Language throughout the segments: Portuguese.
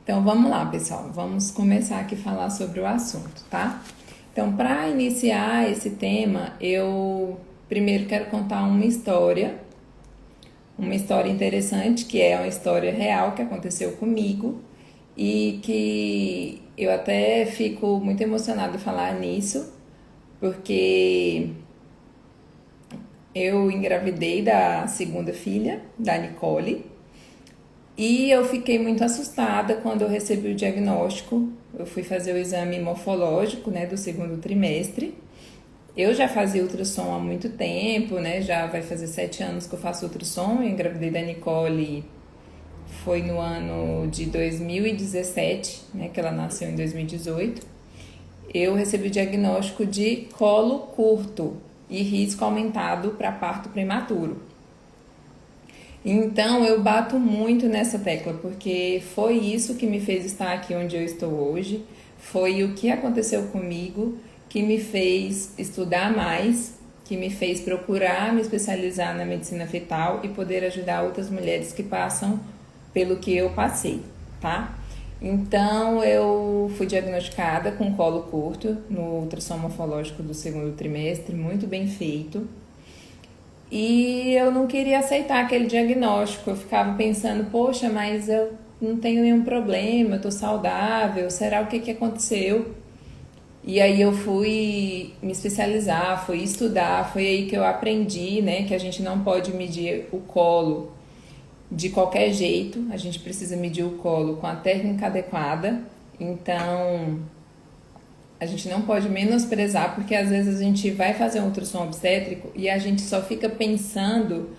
Então vamos lá, pessoal, vamos começar aqui a falar sobre o assunto, tá? Então, para iniciar esse tema, eu primeiro quero contar uma história interessante, que é uma história real que aconteceu comigo e que eu até fico muito emocionada de falar nisso, porque eu engravidei da segunda filha, da Nicole, e eu fiquei muito assustada quando eu recebi o diagnóstico. Eu fui fazer o exame morfológico, né, do segundo trimestre. Eu já fazia ultrassom há muito tempo, né? Já vai fazer 7 anos que eu faço ultrassom. Eu engravidei da Nicole, foi no ano de 2017, né? Que ela nasceu em 2018. Eu recebi o diagnóstico de colo curto e risco aumentado para parto prematuro. Então eu bato muito nessa tecla, porque foi isso que me fez estar aqui onde eu estou hoje, foi o que aconteceu comigo que me fez estudar mais, que me fez procurar me especializar na medicina fetal e poder ajudar outras mulheres que passam pelo que eu passei, tá? Então eu fui diagnosticada com colo curto no ultrassom morfológico do segundo trimestre, muito bem feito. E eu não queria aceitar aquele diagnóstico. Eu ficava pensando, poxa, mas eu não tenho nenhum problema, eu tô saudável, será o que aconteceu? E aí eu fui me especializar, fui estudar, foi aí que eu aprendi, né, que a gente não pode medir o colo de qualquer jeito, a gente precisa medir o colo com a técnica adequada. Então, a gente não pode menosprezar, porque às vezes a gente vai fazer um ultrassom obstétrico e a gente só fica pensando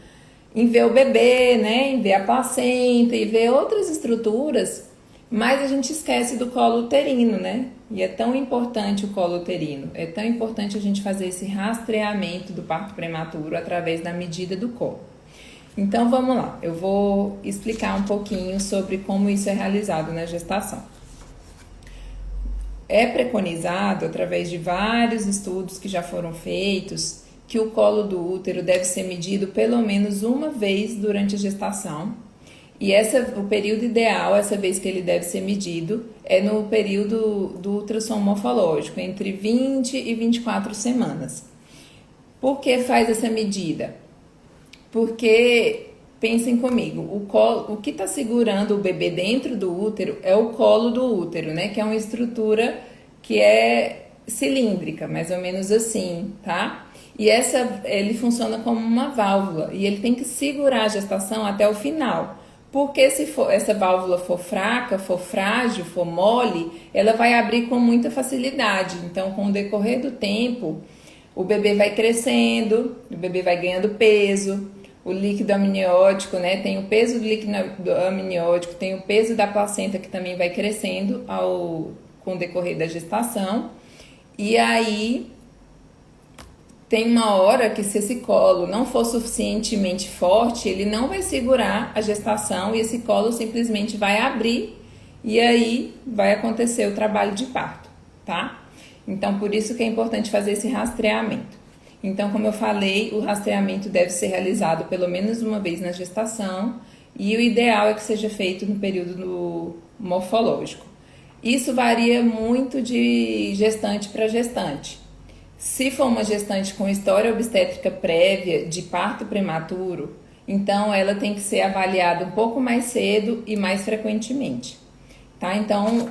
em ver o bebê, né, em ver a placenta e ver outras estruturas, mas a gente esquece do colo uterino, né? E é tão importante o colo uterino, é tão importante a gente fazer esse rastreamento do parto prematuro através da medida do colo. Então vamos lá, eu vou explicar um pouquinho sobre como isso é realizado na gestação. É preconizado, através de vários estudos que já foram feitos, que o colo do útero deve ser medido pelo menos uma vez durante a gestação. E o período ideal, essa vez que ele deve ser medido, é no período do ultrassom morfológico, entre 20 e 24 semanas. Por que faz essa medida? Porque, pensem comigo, o que está segurando o bebê dentro do útero é o colo do útero, né? Que é uma estrutura que é cilíndrica, mais ou menos assim, tá? E ele funciona como uma válvula e ele tem que segurar a gestação até o final. Porque se essa válvula for fraca, for frágil, for mole, ela vai abrir com muita facilidade. Então, com o decorrer do tempo, o bebê vai crescendo, o bebê vai ganhando peso. O líquido amniótico, né? Tem o peso do líquido amniótico, tem o peso da placenta que também vai crescendo com o decorrer da gestação. E aí tem uma hora que, se esse colo não for suficientemente forte, ele não vai segurar a gestação e esse colo simplesmente vai abrir e aí vai acontecer o trabalho de parto, tá? Então, por isso que é importante fazer esse rastreamento. Então, como eu falei, o rastreamento deve ser realizado pelo menos uma vez na gestação e o ideal é que seja feito no período morfológico. Isso varia muito de gestante para gestante. Se for uma gestante com história obstétrica prévia de parto prematuro, então ela tem que ser avaliada um pouco mais cedo e mais frequentemente, tá? Então,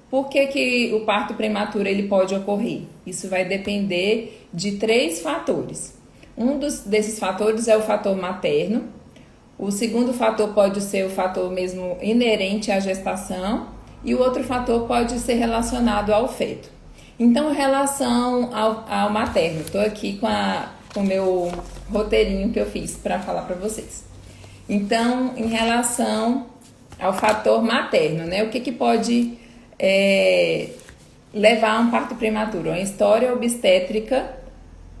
por que o parto prematuro ele pode ocorrer? Isso vai depender de 3 fatores. Desses fatores é o fator materno. O segundo fator pode ser o fator mesmo inerente à gestação e o outro fator pode ser relacionado ao feto. Então, em relação ao materno, estou aqui com o meu roteirinho que eu fiz para falar para vocês. Então, em relação ao fator materno, né? O que pode levar a um parto prematuro? Uma história obstétrica,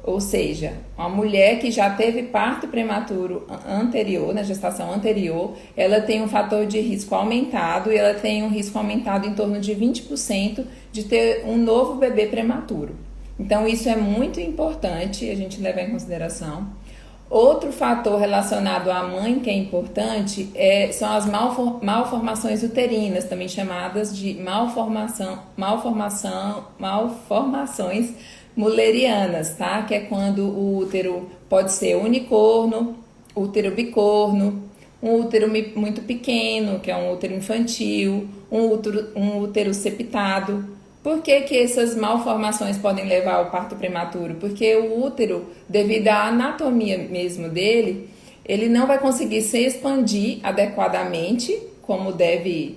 ou seja, uma mulher que já teve parto prematuro anterior, na gestação anterior, ela tem um fator de risco aumentado e ela tem um risco aumentado em torno de 20% de ter um novo bebê prematuro. Então, isso é muito importante a gente levar em consideração. Outro fator relacionado à mãe que é importante são as malformações uterinas, também chamadas de malformações mullerianas, tá? Que é quando o útero pode ser unicorno, útero bicorno, um útero muito pequeno, que é um útero infantil, um útero septado. Por que que essas malformações podem levar ao parto prematuro? Porque o útero, devido à anatomia mesmo dele, ele não vai conseguir se expandir adequadamente, como deve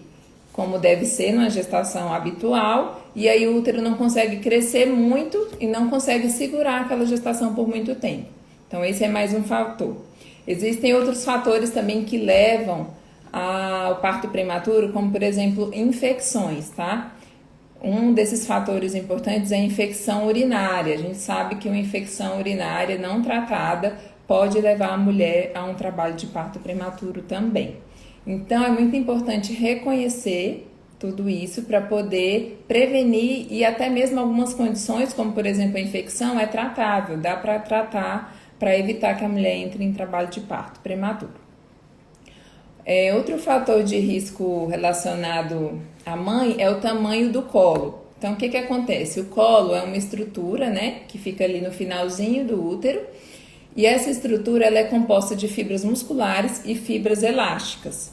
ser numa gestação habitual, e aí o útero não consegue crescer muito e não consegue segurar aquela gestação por muito tempo. Então esse é mais um fator. Existem outros fatores também que levam ao parto prematuro, como por exemplo infecções, tá? Um desses fatores importantes é a infecção urinária. A gente sabe que uma infecção urinária não tratada pode levar a mulher a um trabalho de parto prematuro também. Então é muito importante reconhecer tudo isso para poder prevenir, e até mesmo algumas condições, como por exemplo a infecção, é tratável, dá para tratar para evitar que a mulher entre em trabalho de parto prematuro. Outro fator de risco relacionado à mãe é o tamanho do colo. Então, o que acontece? O colo é uma estrutura, né, que fica ali no finalzinho do útero, e essa estrutura ela é composta de fibras musculares e fibras elásticas.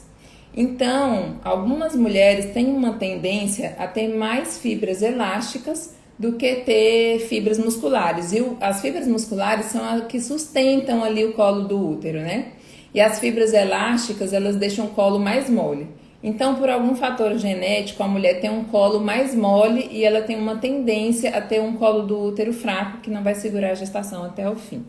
Então, algumas mulheres têm uma tendência a ter mais fibras elásticas do que ter fibras musculares. E as fibras musculares são as que sustentam ali o colo do útero, né? E as fibras elásticas, elas deixam o colo mais mole. Então, por algum fator genético, a mulher tem um colo mais mole e ela tem uma tendência a ter um colo do útero fraco, que não vai segurar a gestação até o fim.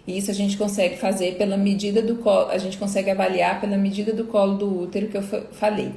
E isso a gente consegue fazer pela medida do colo, a gente consegue avaliar pela medida do colo do útero que eu falei.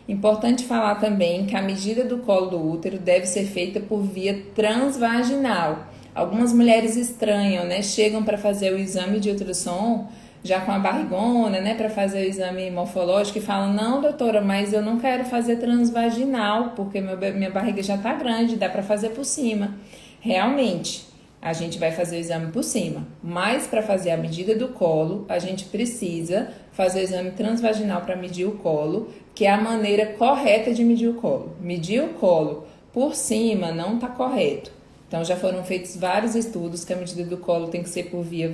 Importante falar também que a medida do colo do útero deve ser feita por via transvaginal. Algumas mulheres estranham, né? Chegam para fazer o exame de ultrassom já com a barrigona, né, para fazer o exame morfológico e falam: não, doutora, mas eu não quero fazer transvaginal, porque minha barriga já tá grande, dá para fazer por cima. Realmente, a gente vai fazer o exame por cima, mas para fazer a medida do colo, a gente precisa fazer o exame transvaginal para medir o colo, que é a maneira correta de medir o colo. Medir o colo por cima não tá correto. Então, já foram feitos vários estudos que a medida do colo tem que ser por via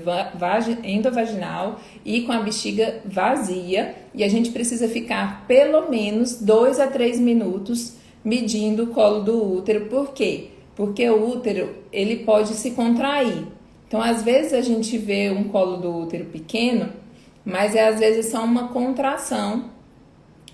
endovaginal e com a bexiga vazia. E a gente precisa ficar pelo menos 2 a 3 minutos medindo o colo do útero. Por quê? Porque o útero, ele pode se contrair. Então, às vezes a gente vê um colo do útero pequeno, mas às vezes só uma contração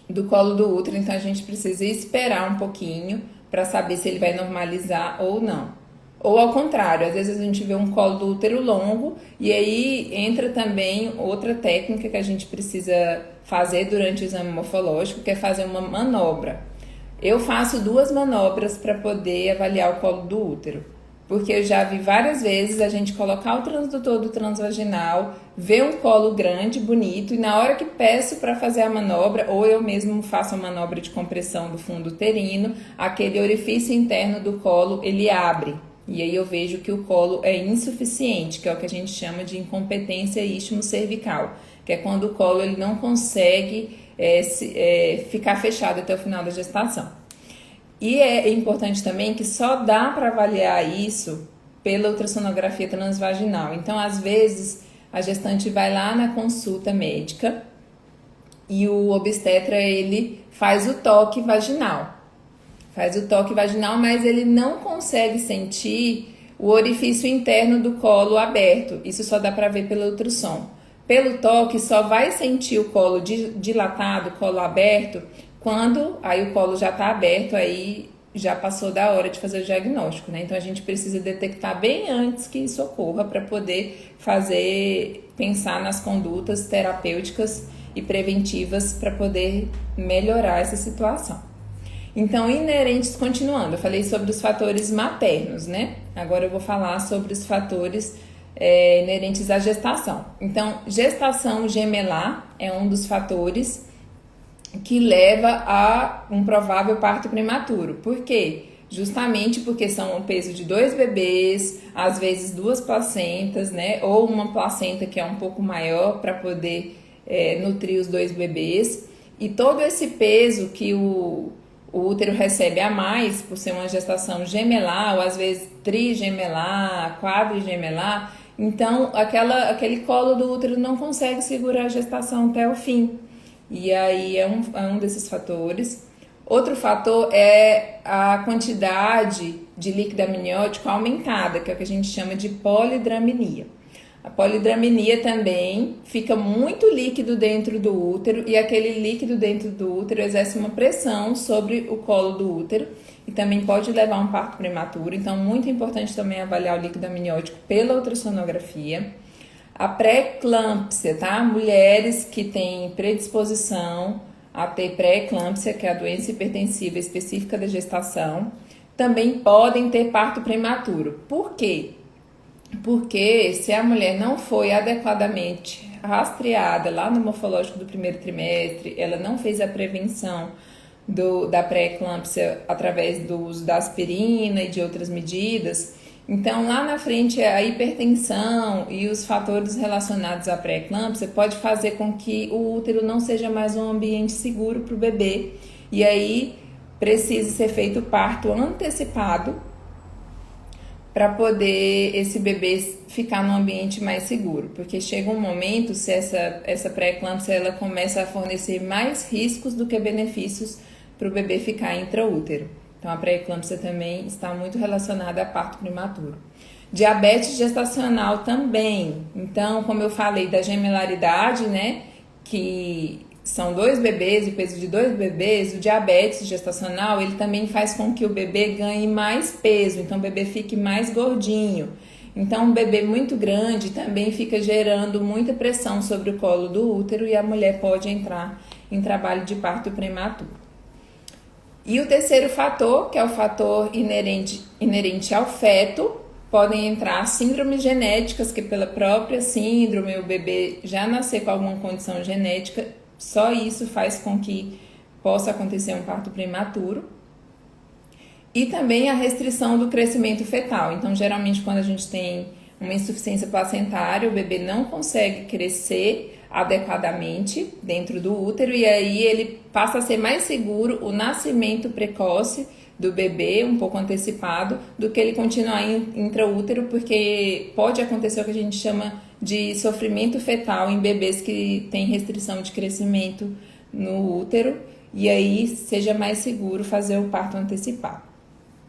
do colo do útero. Então, a gente precisa esperar um pouquinho para saber se ele vai normalizar ou não. Ou ao contrário, às vezes a gente vê um colo do útero longo e aí entra também outra técnica que a gente precisa fazer durante o exame morfológico, que é fazer uma manobra. Eu faço 2 manobras para poder avaliar o colo do útero, porque eu já vi várias vezes a gente colocar o transdutor do transvaginal, ver um colo grande, bonito, e na hora que peço para fazer a manobra, ou eu mesmo faço a manobra de compressão do fundo uterino, aquele orifício interno do colo, ele abre. E aí eu vejo que o colo é insuficiente, que é o que a gente chama de incompetência istmo-cervical, que é quando o colo ele não consegue ficar fechado até o final da gestação. E é importante também que só dá para avaliar isso pela ultrassonografia transvaginal. Então, às vezes, a gestante vai lá na consulta médica e o obstetra ele faz o toque vaginal. Mas ele não consegue sentir o orifício interno do colo aberto. Isso só dá para ver pelo ultrassom. Pelo toque, só vai sentir o colo dilatado, o colo aberto, quando aí o colo já está aberto, aí já passou da hora de fazer o diagnóstico, né? Então, a gente precisa detectar bem antes que isso ocorra para poder pensar nas condutas terapêuticas e preventivas para poder melhorar essa situação. Então, continuando, eu falei sobre os fatores maternos, né? Agora eu vou falar sobre os fatores inerentes à gestação. Então, gestação gemelar é um dos fatores que leva a um provável parto prematuro. Por quê? justamente porque são o peso de 2 bebês, às vezes 2 placentas, né? Ou uma placenta que é um pouco maior para poder nutrir os 2 bebês. E todo esse peso que o útero recebe a mais, por ser uma gestação gemelar, ou às vezes trigemelar, quadrigemelar, então aquele colo do útero não consegue segurar a gestação até o fim. E aí é um desses fatores. Outro fator é a quantidade de líquido amniótico aumentada, que é o que a gente chama de polidramnia. A polidramnia também fica muito líquido dentro do útero e aquele líquido dentro do útero exerce uma pressão sobre o colo do útero e também pode levar a um parto prematuro. Então, muito importante também avaliar o líquido amniótico pela ultrassonografia. A pré-eclâmpsia, tá? Mulheres que têm predisposição a ter pré-eclâmpsia, que é a doença hipertensiva específica da gestação, também podem ter parto prematuro. Por quê? Porque se a mulher não foi adequadamente rastreada lá no morfológico do primeiro trimestre, ela não fez a prevenção da pré-eclâmpsia através do uso da aspirina e de outras medidas, então lá na frente a hipertensão e os fatores relacionados à pré-eclâmpsia pode fazer com que o útero não seja mais um ambiente seguro para o bebê e aí precisa ser feito o parto antecipado para poder esse bebê ficar num ambiente mais seguro, porque chega um momento, se essa pré-eclâmpsia ela começa a fornecer mais riscos do que benefícios para o bebê ficar intraútero. Então a pré-eclâmpsia também está muito relacionada a parto prematuro. Diabetes gestacional também. Então, como eu falei da gemelaridade, né, que são 2 bebês e o peso de 2 bebês, o diabetes gestacional, ele também faz com que o bebê ganhe mais peso, então o bebê fique mais gordinho. Então, um bebê muito grande também fica gerando muita pressão sobre o colo do útero e a mulher pode entrar em trabalho de parto prematuro. E o terceiro fator, que é o fator inerente ao feto, podem entrar síndromes genéticas, que pela própria síndrome o bebê já nascer com alguma condição genética, só isso faz com que possa acontecer um parto prematuro. E também a restrição do crescimento fetal. Então, geralmente, quando a gente tem uma insuficiência placentária, o bebê não consegue crescer adequadamente dentro do útero e aí ele passa a ser mais seguro o nascimento precoce do bebê, um pouco antecipado, do que ele continuar intraútero, porque pode acontecer o que a gente chama de sofrimento fetal em bebês que têm restrição de crescimento no útero e aí seja mais seguro fazer o parto antecipado,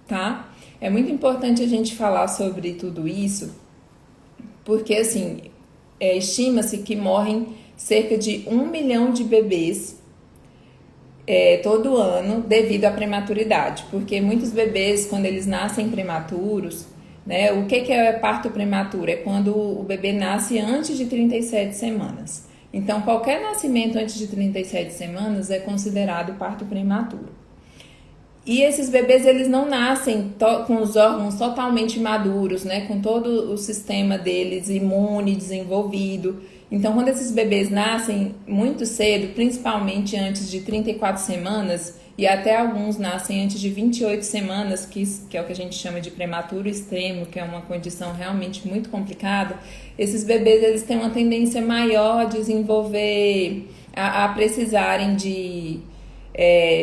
tá? É muito importante a gente falar sobre tudo isso, porque assim, estima-se que morrem cerca de 1 milhão de bebês todo ano devido à prematuridade, porque muitos bebês, quando eles nascem prematuros, né, o que é parto prematuro? É quando o bebê nasce antes de 37 semanas. Então, qualquer nascimento antes de 37 semanas é considerado parto prematuro. E esses bebês, eles não nascem com os órgãos totalmente maduros, né? Com todo o sistema deles imune desenvolvido. Então, quando esses bebês nascem muito cedo, principalmente antes de 34 semanas, e até alguns nascem antes de 28 semanas, que é o que a gente chama de prematuro extremo, que é uma condição realmente muito complicada, esses bebês eles têm uma tendência maior a desenvolver, a precisarem de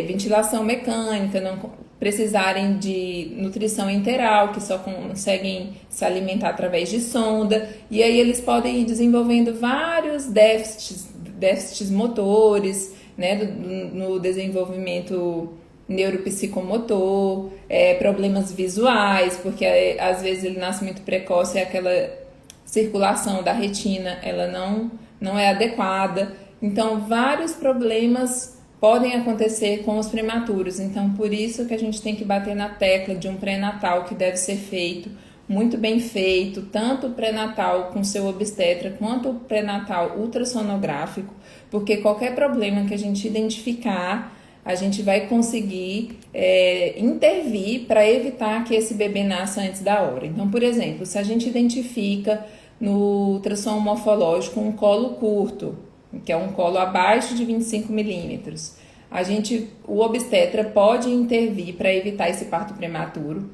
ventilação mecânica, não precisarem de nutrição enteral, que só conseguem se alimentar através de sonda, e aí eles podem ir desenvolvendo vários déficits motores, né, no desenvolvimento neuropsicomotor, problemas visuais, porque às vezes ele nasce muito precoce e aquela circulação da retina ela não é adequada. Então, vários problemas podem acontecer com os prematuros, então por isso que a gente tem que bater na tecla de um pré-natal que deve ser feito, muito bem feito, tanto o pré-natal com seu obstetra quanto o pré-natal ultrassonográfico, porque qualquer problema que a gente identificar, a gente vai conseguir intervir para evitar que esse bebê nasça antes da hora. Então, por exemplo, se a gente identifica no ultrassom morfológico um colo curto, que é um colo abaixo de 25 milímetros. o obstetra pode intervir para evitar esse parto prematuro.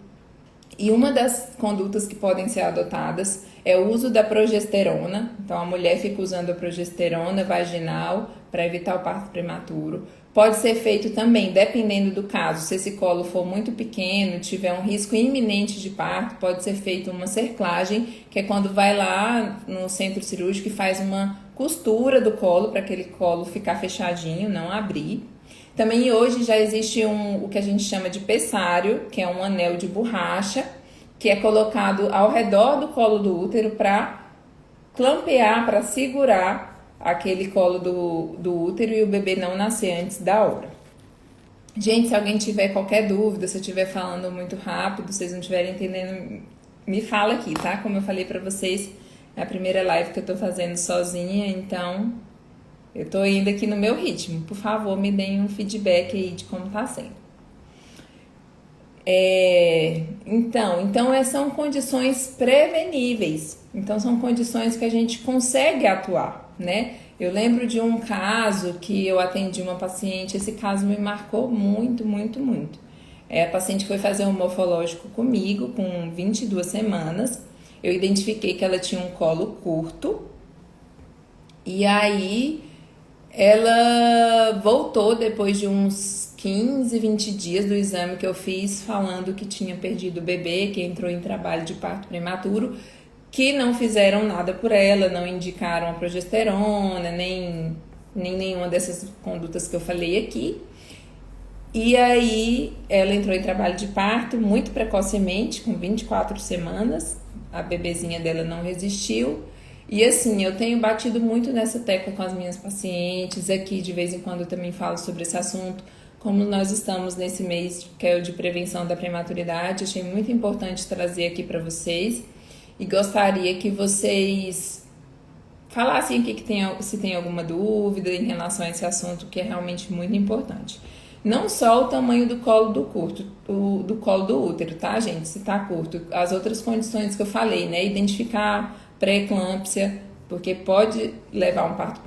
E uma das condutas que podem ser adotadas é o uso da progesterona. Então, a mulher fica usando a progesterona vaginal para evitar o parto prematuro. Pode ser feito também, dependendo do caso, se esse colo for muito pequeno, tiver um risco iminente de parto, pode ser feita uma cerclagem, que é quando vai lá no centro cirúrgico e faz uma costura do colo para aquele colo ficar fechadinho, não abrir. Também hoje já existe o que a gente chama de pessário, que é um anel de borracha, que é colocado ao redor do colo do útero para clampear, para segurar aquele colo do útero e o bebê não nascer antes da hora. Gente, se alguém tiver qualquer dúvida, se eu estiver falando muito rápido, vocês não estiverem entendendo, me fala aqui, tá? Como eu falei pra vocês, é a primeira live que eu tô fazendo sozinha, então eu tô indo aqui no meu ritmo. Por favor, me deem um feedback aí de como tá sendo. Então são condições preveníveis. Então, são condições que a gente consegue atuar, né? Eu lembro de um caso que eu atendi uma paciente, esse caso me marcou muito, muito, muito. A paciente foi fazer um morfológico comigo com 22 semanas. Eu identifiquei que ela tinha um colo curto. E aí, ela voltou depois de uns 15, 20 dias do exame que eu fiz, falando que tinha perdido o bebê, que entrou em trabalho de parto prematuro, que não fizeram nada por ela, não indicaram a progesterona, nem nenhuma dessas condutas que eu falei aqui. E aí, ela entrou em trabalho de parto muito precocemente, com 24 semanas, a bebezinha dela não resistiu. E assim, eu tenho batido muito nessa tecla com as minhas pacientes aqui, de vez em quando eu também falo sobre esse assunto. Como nós estamos nesse mês que é o de prevenção da prematuridade, achei muito importante trazer aqui para vocês e gostaria que vocês falassem aqui se tem alguma dúvida em relação a esse assunto, que é realmente muito importante. Não só o tamanho do colo do colo do útero, tá, gente? Se tá curto. As outras condições que eu falei, né? Identificar pré-eclâmpsia, porque pode levar a um parto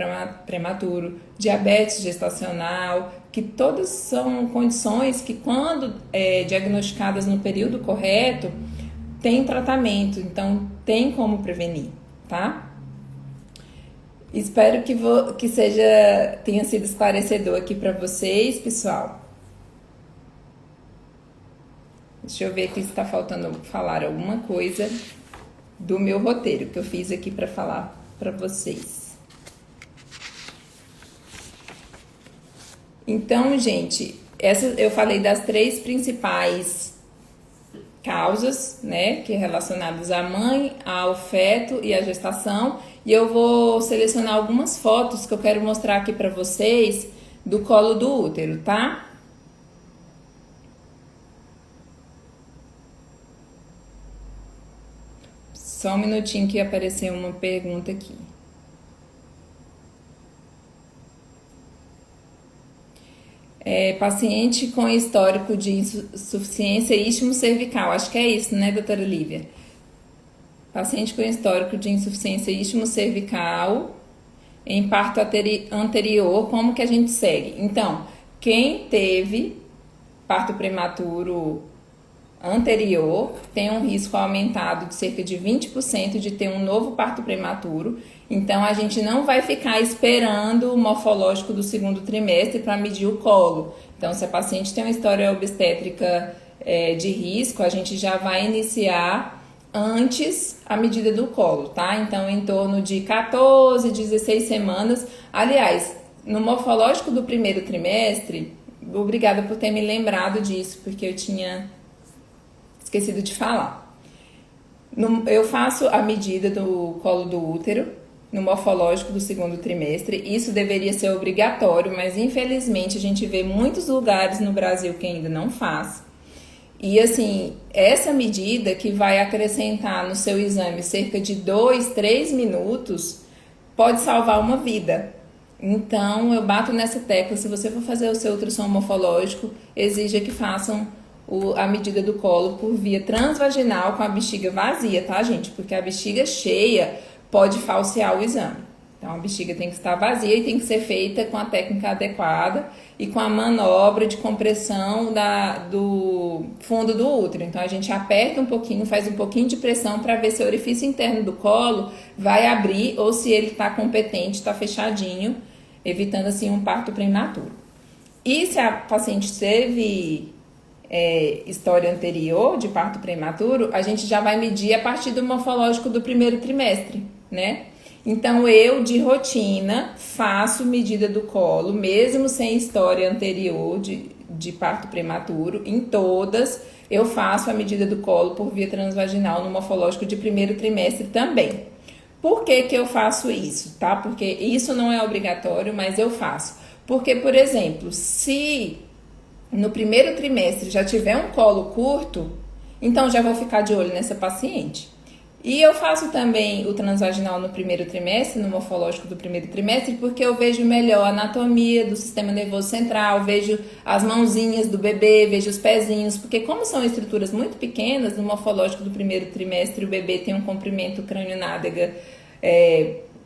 prematuro, diabetes gestacional, que todas são condições que, quando diagnosticadas no período correto, tem tratamento, então tem como prevenir, tá? Espero que tenha sido esclarecedor aqui para vocês, pessoal. Deixa eu ver aqui se está faltando falar alguma coisa do meu roteiro que eu fiz aqui para falar para vocês. Então, gente, eu falei das 3 principais causas, né, que é relacionadas à mãe, ao feto e à gestação, e eu vou selecionar algumas fotos que eu quero mostrar aqui para vocês do colo do útero, tá? Só um minutinho que apareceu uma pergunta aqui. Paciente com histórico de insuficiência istmo-cervical. Acho que é isso, né, doutora Lívia? Paciente com histórico de insuficiência istmo-cervical em parto anterior, como que a gente segue? Então, quem teve parto prematuro anterior tem um risco aumentado de cerca de 20% de ter um novo parto prematuro. Então, a gente não vai ficar esperando o morfológico do segundo trimestre para medir o colo. Então, se a paciente tem uma história obstétrica de risco, a gente já vai iniciar antes a medida do colo, tá? Então, em torno de 14, 16 semanas. Aliás, no morfológico do primeiro trimestre, obrigada por ter me lembrado disso, porque eu tinha esquecido de falar. Eu faço a medida do colo do útero no morfológico do segundo trimestre. Isso deveria ser obrigatório, mas infelizmente a gente vê muitos lugares no Brasil que ainda não faz. E assim, essa medida que vai acrescentar no seu exame cerca de 2, 3 minutos pode salvar uma vida. Então, eu bato nessa tecla. Se você for fazer o seu ultrassom morfológico, exija que façam a medida do colo por via transvaginal com a bexiga vazia, tá, gente? Porque a bexiga cheia pode falsear o exame. Então, a bexiga tem que estar vazia e tem que ser feita com a técnica adequada e com a manobra de compressão do fundo do útero. Então, a gente aperta um pouquinho, faz um pouquinho de pressão para ver se o orifício interno do colo vai abrir ou se ele está competente, está fechadinho, evitando assim um parto prematuro. E se a paciente teve história anterior de parto prematuro, a gente já vai medir a partir do morfológico do primeiro trimestre, né? Então, eu, de rotina, faço medida do colo, mesmo sem história anterior de parto prematuro. Em todas, eu faço a medida do colo por via transvaginal no morfológico de primeiro trimestre também. Por que que eu faço isso, tá? Porque isso não é obrigatório, mas eu faço. Porque, por exemplo, se no primeiro trimestre já tiver um colo curto, então já vou ficar de olho nessa paciente. E eu faço também o transvaginal no primeiro trimestre, no morfológico do primeiro trimestre, porque eu vejo melhor a anatomia do sistema nervoso central, vejo as mãozinhas do bebê, vejo os pezinhos, porque como são estruturas muito pequenas, no morfológico do primeiro trimestre o bebê tem um comprimento crânio-nádega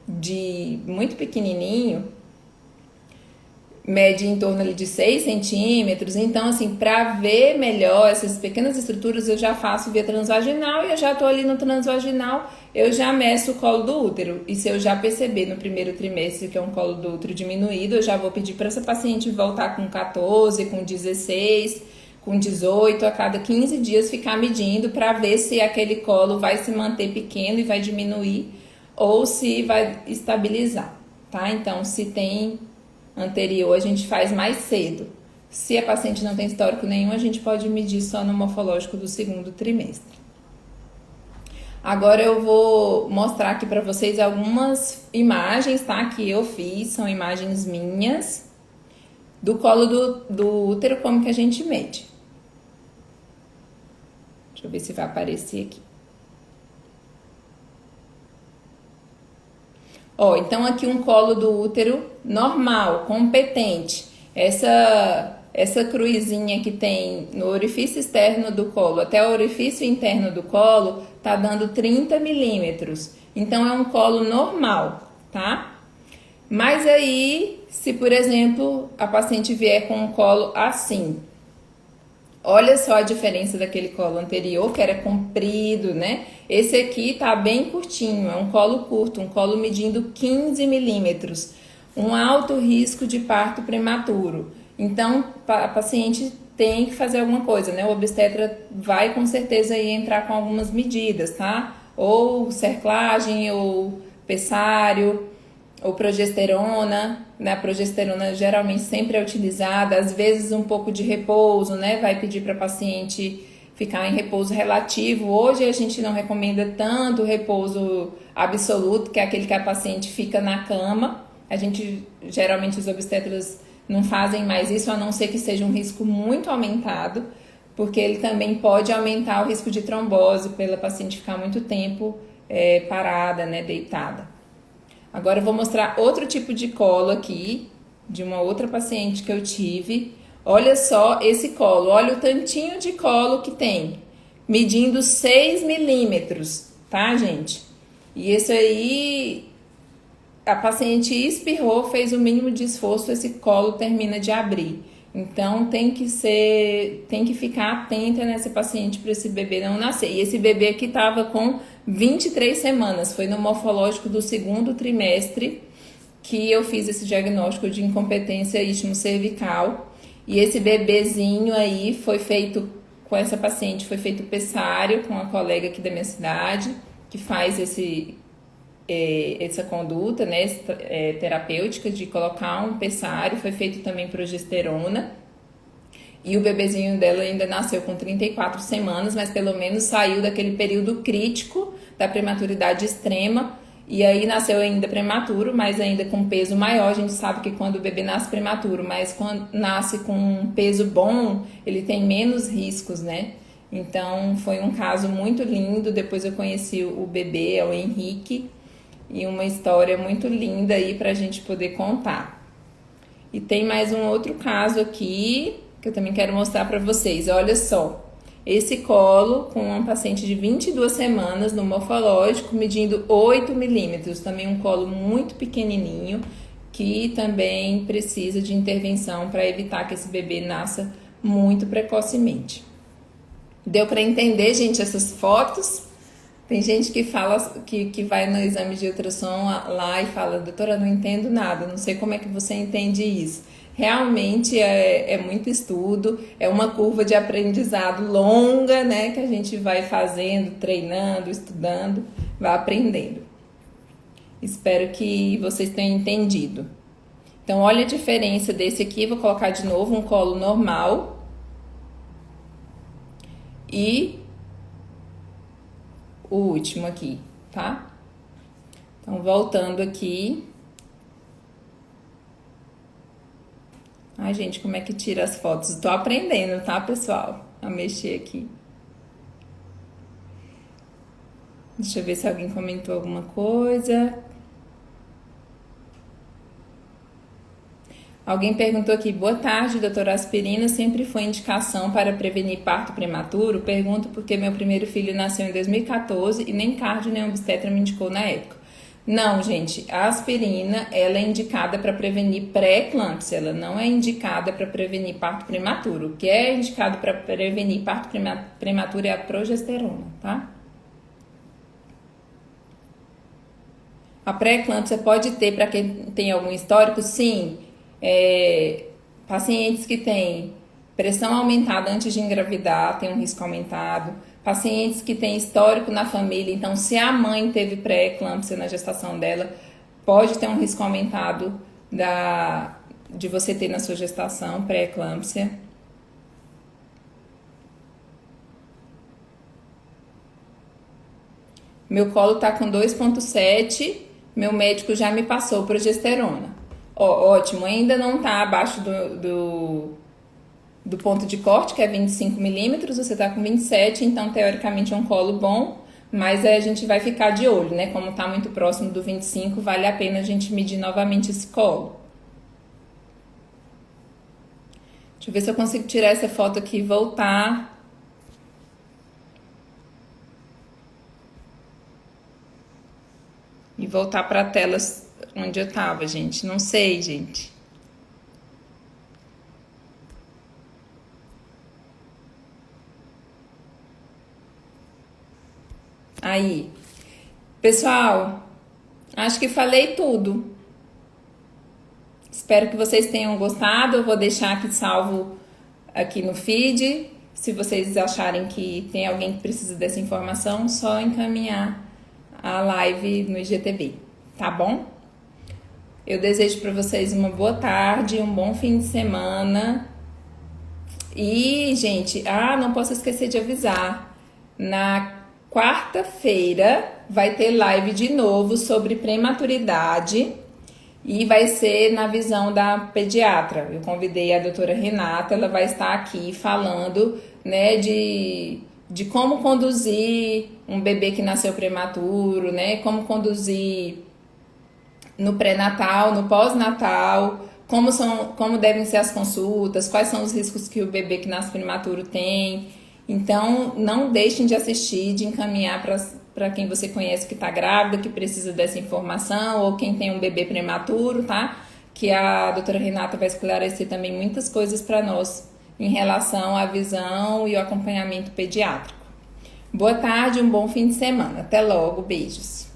de muito pequenininho, mede em torno ali de 6 centímetros, então assim, para ver melhor essas pequenas estruturas eu já faço via transvaginal e eu já tô ali no transvaginal, eu já meço o colo do útero, e se eu já perceber no primeiro trimestre que é um colo do útero diminuído, eu já vou pedir para essa paciente voltar com 14, com 16, com 18, a cada 15 dias ficar medindo para ver se aquele colo vai se manter pequeno e vai diminuir ou se vai estabilizar, tá? Então, se tem anterior, a gente faz mais cedo. Se a paciente não tem histórico nenhum, a gente pode medir só no morfológico do segundo trimestre. Agora eu vou mostrar aqui para vocês algumas imagens, tá? Que eu fiz, são imagens minhas, do colo do útero, como que a gente mede. Deixa eu ver se vai aparecer aqui. Ó, então aqui um colo do útero normal, competente. Essa cruzinha que tem no orifício externo do colo até o orifício interno do colo tá dando 30 milímetros. Então é um colo normal, tá? Mas aí, se por exemplo a paciente vier com um colo assim, olha só a diferença daquele colo anterior, que era comprido, né? Esse aqui tá bem curtinho, é um colo curto, um colo medindo 15 milímetros. Um alto risco de parto prematuro. Então, a paciente tem que fazer alguma coisa, né? O obstetra vai com certeza aí entrar com algumas medidas, tá? Ou cerclagem, ou pessário, ou progesterona, né? A progesterona geralmente sempre é utilizada, às vezes um pouco de repouso, né? Vai pedir para a paciente ficar em repouso relativo. Hoje a gente não recomenda tanto repouso absoluto, que é aquele que a paciente fica na cama. Geralmente os obstetras não fazem mais isso, a não ser que seja um risco muito aumentado, porque ele também pode aumentar o risco de trombose pela paciente ficar muito tempo parada, né? Deitada. Agora eu vou mostrar outro tipo de colo aqui, de uma outra paciente que eu tive. Olha só esse colo, olha o tantinho de colo que tem, medindo 6 milímetros, tá, gente? E esse aí, a paciente espirrou, fez o mínimo de esforço, esse colo termina de abrir. Então tem que ficar atenta nessa paciente para esse bebê não nascer. E esse bebê aqui estava com 23 semanas, foi no morfológico do segundo trimestre que eu fiz esse diagnóstico de incompetência istmo-cervical. E esse bebezinho aí foi feito com essa paciente, foi feito pessário com uma colega aqui da minha cidade, que faz essa conduta, né, terapêutica de colocar um pessário, foi feito também progesterona, e o bebezinho dela ainda nasceu com 34 semanas, mas pelo menos saiu daquele período crítico da prematuridade extrema, e aí nasceu ainda prematuro, mas ainda com peso maior. A gente sabe que quando o bebê nasce prematuro, mas quando nasce com um peso bom, ele tem menos riscos, né? Então foi um caso muito lindo. Depois eu conheci o bebê, o Henrique, e uma história muito linda aí pra gente poder contar. E tem mais um outro caso aqui que eu também quero mostrar pra vocês. Olha só, esse colo com uma paciente de 22 semanas no morfológico, medindo 8 milímetros, também um colo muito pequenininho, que também precisa de intervenção para evitar que esse bebê nasça muito precocemente. Deu para entender, gente, essas fotos? Tem gente que fala que vai no exame de ultrassom lá e fala, doutora, não entendo nada, não sei como é que você entende isso. Realmente é muito estudo, é uma curva de aprendizado longa, né? Que a gente vai fazendo, treinando, estudando, vai aprendendo. Espero que vocês tenham entendido. Então, olha a diferença desse aqui, vou colocar de novo um colo normal. E o último aqui, tá? Então, voltando aqui. Ai, gente, como é que tira as fotos? Tô aprendendo, tá, pessoal? A mexer aqui. Deixa eu ver se alguém comentou alguma coisa. Alguém perguntou aqui, boa tarde, doutora, aspirina sempre foi indicação para prevenir parto prematuro? Pergunto porque meu primeiro filho nasceu em 2014 e nem cardio nem obstetra me indicou na época. Não, gente, a aspirina, ela é indicada para prevenir pré-eclâmpsia, ela não é indicada para prevenir parto prematuro. O que é indicado para prevenir parto prematuro é a progesterona, tá? A pré-eclâmpsia pode ter para quem tem algum histórico? Sim. Pacientes que têm pressão aumentada antes de engravidar tem um risco aumentado. Pacientes que têm histórico na família, então se a mãe teve pré-eclâmpsia na gestação dela, pode ter um risco aumentado de você ter na sua gestação pré-eclâmpsia. Meu colo tá com 2,7, meu médico já me passou progesterona. Ó, ótimo, ainda não tá abaixo do ponto de corte, que é 25 milímetros, você tá com 27, então teoricamente é um colo bom, mas a gente vai ficar de olho, né? Como tá muito próximo do 25, vale a pena a gente medir novamente esse colo. Deixa eu ver se eu consigo tirar essa foto aqui e voltar. E voltar para a tela onde eu tava, gente. Não sei, gente. Aí. Pessoal, acho que falei tudo. Espero que vocês tenham gostado. Eu vou deixar aqui salvo aqui no feed. Se vocês acharem que tem alguém que precisa dessa informação, só encaminhar a live no IGTV, tá bom? Eu desejo para vocês uma boa tarde, um bom fim de semana. E, gente, não posso esquecer de avisar. Na quarta-feira vai ter live de novo sobre prematuridade e vai ser na visão da pediatra. Eu convidei a doutora Renata, ela vai estar aqui falando, né, de como conduzir um bebê que nasceu prematuro, né? Como conduzir no pré-natal, no pós-natal, como devem ser as consultas, quais são os riscos que o bebê que nasce prematuro tem. Então, não deixem de assistir, de encaminhar para quem você conhece que está grávida, que precisa dessa informação, ou quem tem um bebê prematuro, tá? Que a doutora Renata vai esclarecer também muitas coisas para nós em relação à visão e o acompanhamento pediátrico. Boa tarde, um bom fim de semana. Até logo, beijos.